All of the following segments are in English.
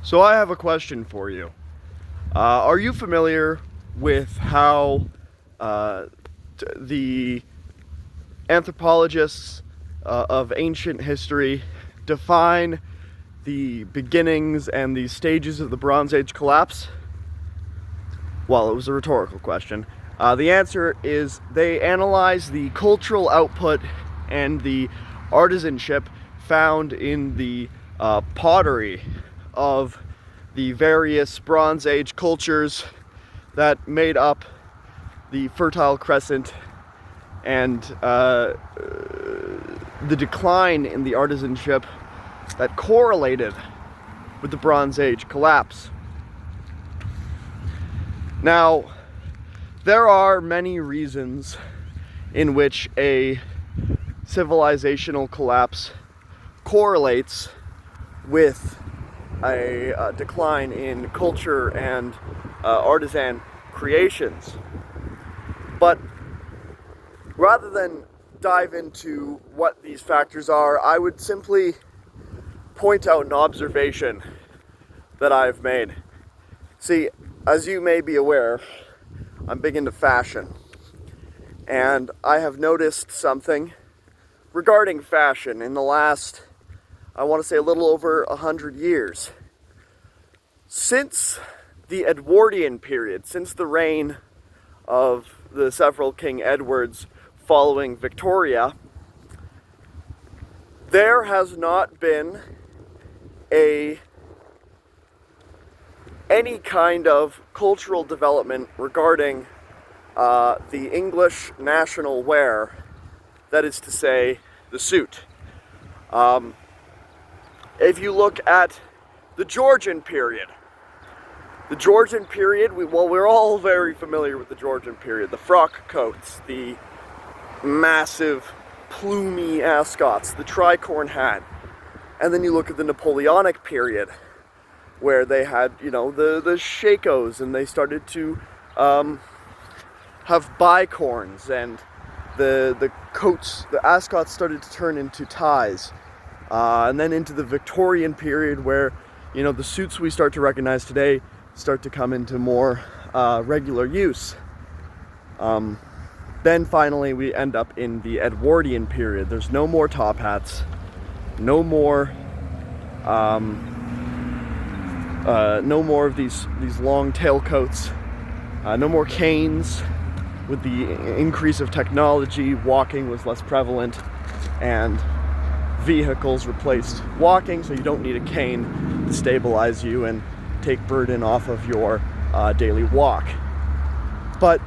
So I have a question for you. Are you familiar with how the anthropologists of ancient history define the beginnings and the stages of the Bronze Age collapse? Well, it was a rhetorical question. The answer is they analyze the cultural output and the artisanship found in the pottery of the various Bronze Age cultures that made up the Fertile Crescent, and the decline in the artisanship that correlated with the Bronze Age collapse. Now, there are many reasons in which a civilizational collapse correlates with a decline in culture and artisan creations. But rather than dive into what these factors are, I would simply point out an observation that I've made. See, as you may be aware, I'm big into fashion, and I have noticed something regarding fashion in the last, I want to say, a little over 100 years. Since the Edwardian period, since the reign of the several King Edwards following Victoria, there has not been any kind of cultural development regarding the English national wear, that is to say, the suit. If you look at the Georgian period, we're all very familiar with the Georgian period. The frock coats, the massive plumy ascots, the tricorn hat. And then you look at the Napoleonic period, where they had, the shakos, and they started to have bicorns, and the coats, the ascots started to turn into ties. And then into the Victorian period, where, the suits we start to recognize today start to come into more regular use. Then finally we end up in the Edwardian period. There's no more top hats, no more of these long tailcoats, no more canes. With the increase of technology, walking was less prevalent, and vehicles replaced walking, so you don't need a cane to stabilize you and take burden off of your daily walk. But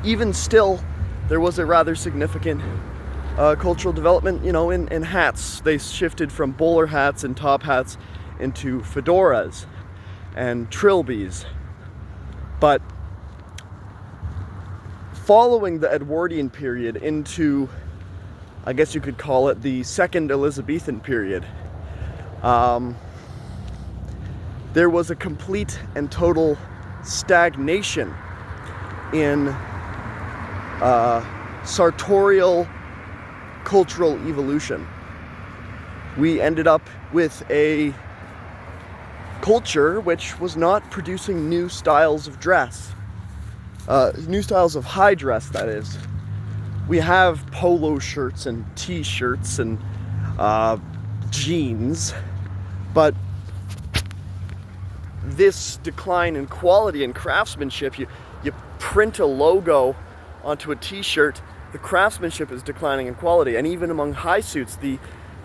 even still, there was a rather significant cultural development, in hats. They shifted from bowler hats and top hats into fedoras and trilbies. But following the Edwardian period into, I guess you could call it, the second Elizabethan period, there was a complete and total stagnation in sartorial cultural evolution. We ended up with a culture which was not producing new styles of dress, new styles of high dress, that is. We have polo shirts and t-shirts and jeans, but this decline in quality and craftsmanship, you print a logo onto a t-shirt, the craftsmanship is declining in quality. And even among high suits, the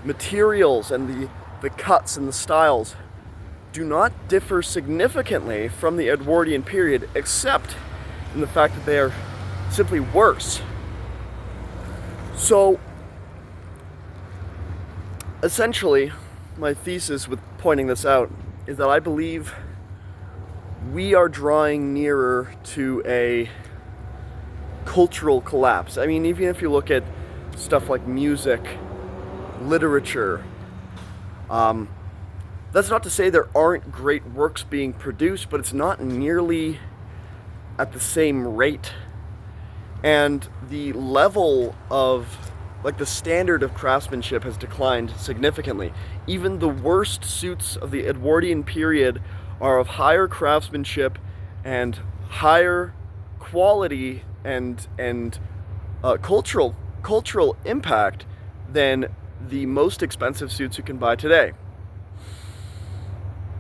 materials and the cuts and the styles do not differ significantly from the Edwardian period, except in the fact that they are simply worse. So, essentially, my thesis with pointing this out is that I believe we are drawing nearer to a cultural collapse. I mean, even if you look at stuff like music, literature, that's not to say there aren't great works being produced, but it's not nearly at the same rate. And the level of Like, the standard of craftsmanship has declined significantly. Even the worst suits of the Edwardian period are of higher craftsmanship and higher quality and cultural impact than the most expensive suits you can buy today.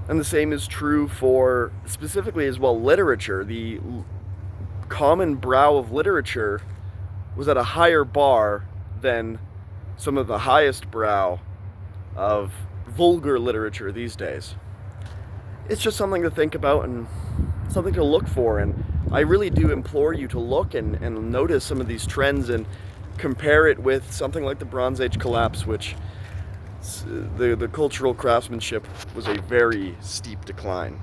And the same is true for, specifically as well, literature. The common brow of literature was at a higher bar than some of the highest brow of vulgar literature these days. It's just something to think about and something to look for, and I really do implore you to look and notice some of these trends and compare it with something like the Bronze Age collapse, which the cultural craftsmanship was a very steep decline.